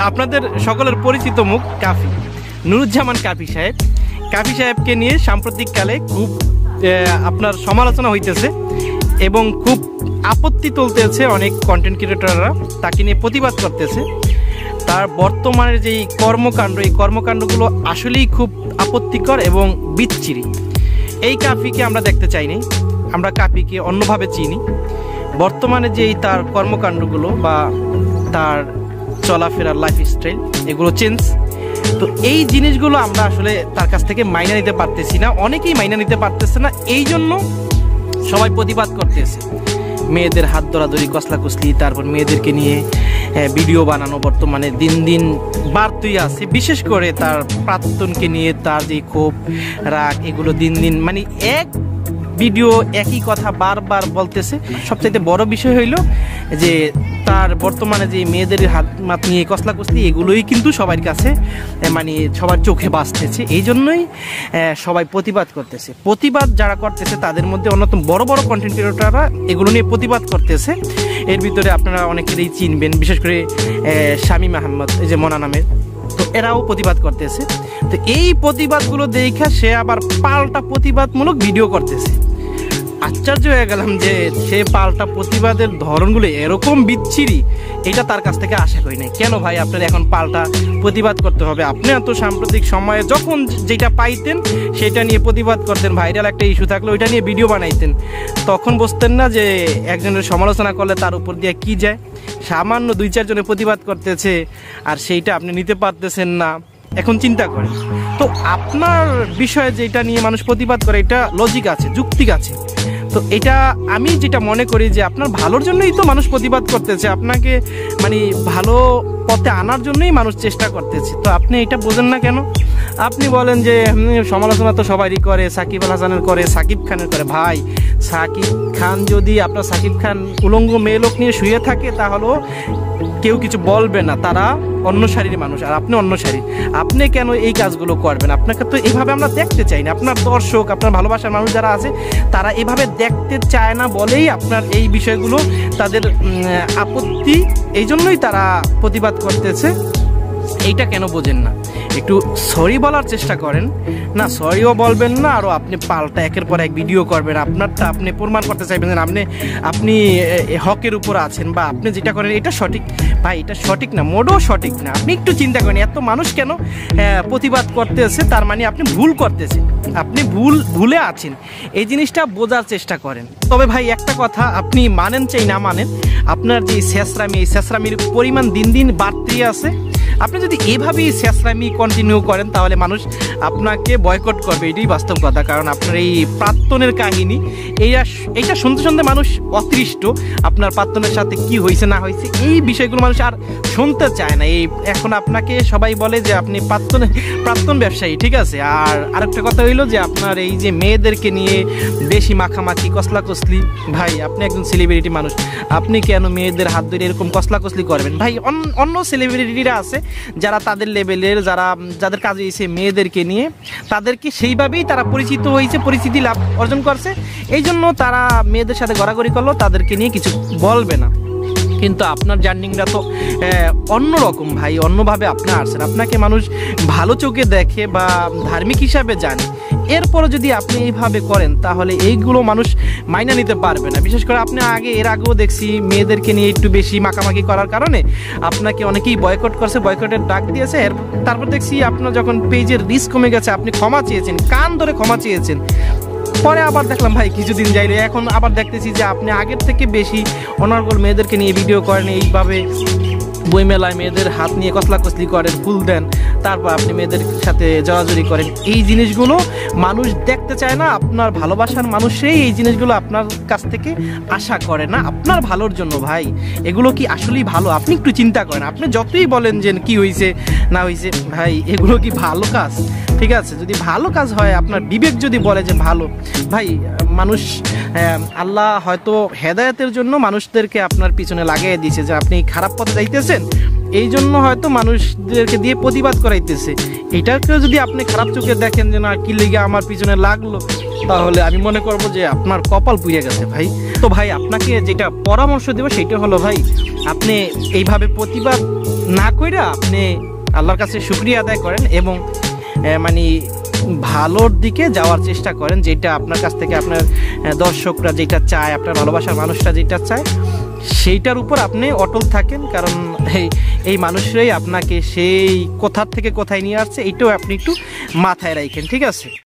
আপনাদের সকলের পরিচিত মুখ কাফি, নুরুজ্জামান কাফি সাহেব। কাফি সাহেবকে নিয়ে সাম্প্রতিককালে খুব আপনার সমালোচনা হইতেছে এবং খুব আপত্তি তুলতেছে অনেক কন্টেন্ট ক্রিয়েটররা, তাকে নিয়ে প্রতিবাদ করতেছে। তার বর্তমানের যেই কর্মকাণ্ড, এই কর্মকাণ্ডগুলো আসলেই খুব আপত্তিকর এবং বিচ্ছিরি। এই কাফিকে আমরা দেখতে চাইনি, আমরা কাফিকে অন্যভাবে চিনি। বর্তমানে যেই তার কর্মকাণ্ডগুলো বা তার চলাফেরার লাইফস্টাইল, এগুলো চেঞ্জ। তো এই জিনিসগুলো আমরা আসলে তার কাছ থেকে মাইনা নিতে পারতেছি না, অনেকেই মাইনা নিতে পারতেছে না। এই জন্য সবাই প্রতিবাদ করতেছে। মেয়েদের হাত ধরাধরি, কসলাকুসলি, তারপর মেয়েদেরকে নিয়ে ভিডিও বানানো বর্তমানে দিন দিন বাড়তেই আছে। বিশেষ করে তার প্রাক্তনকে নিয়ে তার যে ক্ষোভ, রাগ, এগুলো দিন দিন মানে এক ভিডিও একই কথা বারবার বলতেছে। সবচাইতে বড় বিষয় হইল যে তার বর্তমানে যে মেয়েদের হাত মাত নিয়ে কসলাকুসলি, এগুলোই কিন্তু সবার কাছে মানে সবার চোখে বাজতেছে। এই জন্যই সবাই প্রতিবাদ করতেছে। প্রতিবাদ যারা করতেছে তাদের মধ্যে অন্যতম বড় বড় কন্টেন্ট ক্রিয়েটররা এগুলো নিয়ে প্রতিবাদ করতেছে। এর ভিতরে আপনারা অনেকেরই চিনবেন, বিশেষ করে শামীম আহমদ, এই যে মনা নামের, তো এরাও প্রতিবাদ করতেছে। তো এই প্রতিবাদগুলো দেখা সে আবার পাল্টা প্রতিবাদমূলক ভিডিও করতেছে। আশ্চর্য হয়ে গেলাম যে সে পাল্টা প্রতিবাদের ধরনগুলো এরকম বিচ্ছিরি, এটা তার কাছ থেকে আশা করি নাই। কেন ভাই আপনার এখন পাল্টা প্রতিবাদ করতে হবে? আপনি এত সাম্প্রতিক সময়ে যখন যেটা পাইতেন সেটা নিয়ে প্রতিবাদ করতেন, ভাইরাল একটা ইস্যু থাকলে ওইটা নিয়ে ভিডিও বানাইতেন, তখন বুঝতেন না যে একজনের সমালোচনা করলে তার উপর দিয়ে কি যায়। সামান্য 2-4 জনের প্রতিবাদ করতেছে আর সেইটা আপনি নিতে পারতেছেন না, এখন চিন্তা করেন। তো আপনার বিষয়ে যেটা নিয়ে মানুষ প্রতিবাদ করে, এটা লজিক আছে, যুক্তি আছে। তো এটা আমি যেটা মনে করি যে আপনার ভালোর জন্যই তো মানুষ প্রতিবাদ করতেছে, আপনাকে মানে ভালো পথে আনার জন্যই মানুষ চেষ্টা করতেছে। তো আপনি এটা বোঝেন না কেন? আপনি বলেন যে সমালোচনা তো সবারই করে, সাকিব আল হাসানের করে, সাকিব খানের করে। ভাই, সাকিব খান যদি আপনার সাকিব খান উলঙ্গ মেয়ে লোক নিয়ে শুয়ে থাকে তাহলেও কেউ কিছু বলবে না, তারা অন্য সারির মানুষ আর আপনি অন্য সারি। আপনি কেন এই কাজগুলো করবেন? আপনাকে তো এইভাবে আমরা দেখতে চাই না। আপনার দর্শক, আপনার ভালোবাসার মানুষ যারা আছে তারা এভাবে দেখতে চায় না বলেই আপনার এই বিষয়গুলো তাদের আপত্তি, এই জন্যই তারা প্রতিবাদ করতেছে। এইটা কেন বোঝেন না? একটু সরি বলার চেষ্টা করেন না, সরিও বলবেন না, আরও আপনি পাল্টা একের পর এক ভিডিও করবেন। আপনারটা আপনি প্রমাণ করতে চাইবেন যে আপনি হকের উপর আছেন বা আপনি যেটা করেন এটা সঠিক। ভাই, এটা সঠিক না, মোটেও সঠিক না। আপনি একটু চিন্তা করেন, এত মানুষ কেন প্রতিবাদ করতেছে, তার মানে আপনি ভুল করতেছেন, আপনি ভুলে আছেন। এই জিনিসটা বোঝার চেষ্টা করেন। তবে ভাই একটা কথা, আপনি মানেন চাই না মানেন, আপনার যে শেষরামি, এই শেষরামির পরিমাণ দিন দিন বাড়তেই আছে। আপনি যদি এভাবেই শেষরামি কন্টিনিউ করেন তাহলে মানুষ আপনাকে বয়কট করবে, এটাই বাস্তব কথা। কারণ আপনার এই প্রাক্তনের কাহিনী এইটা শুনতে শুনতে মানুষ অতৃষ্ট। আপনার প্রাক্তনের সাথে কি হয়েছে না হয়েছে এই বিষয়গুলো মানুষ আর শুনতে চায় না। এখন আপনাকে সবাই বলে যে আপনি প্রাক্তন ব্যবসায়ী, ঠিক আছে। আর আরেকটা কথা হইলো যে আপনার এই যে মেয়েদেরকে নিয়ে বেশি মাখামাখি, কসলাকসলি, ভাই আপনি একজন সেলিব্রিটি মানুষ, আপনি কেন মেয়েদের হাত ধরে এরকম কসলাকসলি করবেন? ভাই, অন্য সেলিব্রিটিরা আছে যারা তাদের লেভেলের, যাদের কাজে এসে মেয়েদেরকে নিয়ে তাদেরকে সেইভাবেই তারা পরিচিত হয়েছে, পরিচিতি লাভ অর্জন করছে, এই জন্য তারা মেয়েদের সাথে গড়াগড়ি করলো, তাদেরকে নিয়ে কিছু বলবে না। কিন্তু আপনার জার্নিংটা তো অন্যরকম ভাই, অন্যভাবে আপনি আসছেন। আপনাকে মানুষ ভালো চোখে দেখে বা ধার্মিক হিসাবে জানে। এরপরও যদি আপনি এইভাবে করেন তাহলে এইগুলো মানুষ মাইনা নিতে পারবে না। বিশেষ করে আপনি এর আগেও দেখছি মেয়েদেরকে নিয়ে একটু বেশি মাখামাখি করার কারণে আপনাকে অনেকেই বয়কট করছে, বয়কটের ডাক দিয়েছে। তারপর দেখছি আপনার যখন পেজের রিস্ক কমে গেছে, আপনি ক্ষমা চেয়েছেন, কান ধরে ক্ষমা চেয়েছেন। পরে আবার দেখলাম ভাই কিছুদিন যাইলে এখন আবার দেখতেছি যে আপনি আগের থেকে বেশি অনর্গল মেয়েদেরকে নিয়ে ভিডিও করেন, এইভাবে বইমেলায় মেয়েদের হাত নিয়ে কসলাকসলি করেন, ফুল দেন, তারপর আপনি মেয়েদের সাথে জড়াজড়ি করেন। এই জিনিসগুলো মানুষ দেখতে চায় না। আপনার ভালোবাসার মানুষই এই জিনিসগুলো আপনার কাছ থেকে আশা করে না আপনার ভালোর জন্য। ভাই, এগুলো কি আসলেই ভালো? আপনি একটু চিন্তা করেন। আপনি যতই বলেন যে কি হয়েছে না হয়েছে, ভাই এগুলো কি ভালো কাজ? ঠিক আছে, যদি ভালো কাজ হয়, আপনার বিবেক যদি বলে যে ভালো, ভাই মানুষ আল্লাহ হয়তো হেদায়েতের জন্য মানুষদেরকে আপনার পিছনে লাগিয়ে দিয়েছে যে আপনি খারাপ পথে যাইতেছেন, এই জন্য হয়তো মানুষদেরকে দিয়ে প্রতিবাদ করাইতেছে। এটাকে যদি আপনি খারাপ চোখে দেখেন যে না কি লেগে আমার পিছনে লাগলো, তাহলে আমি মনে করবো যে আপনার কপাল পুড়ে গেছে ভাই। তো ভাই আপনাকে যেটা পরামর্শ দেবো সেটা হলো ভাই, আপনি এইভাবে প্রতিবাদ না কইরা আপনি আল্লাহর কাছে শুকরিয়া আদায় করেন এবং মানে ভালোর দিকে যাওয়ার চেষ্টা করেন, যেটা আপনার কাছ থেকে আপনার দর্শকরা যেটা চায়, আপনার ভালোবাসার মানুষরা যেটা চায় সেইটার উপর আপনি অটল থাকেন। কারণ এই মানুষরাই আপনাকে সেই কোথার থেকে কোথায় নিয়ে আসছে, এইটাও আপনি একটু মাথায় রাখেন, ঠিক আছে?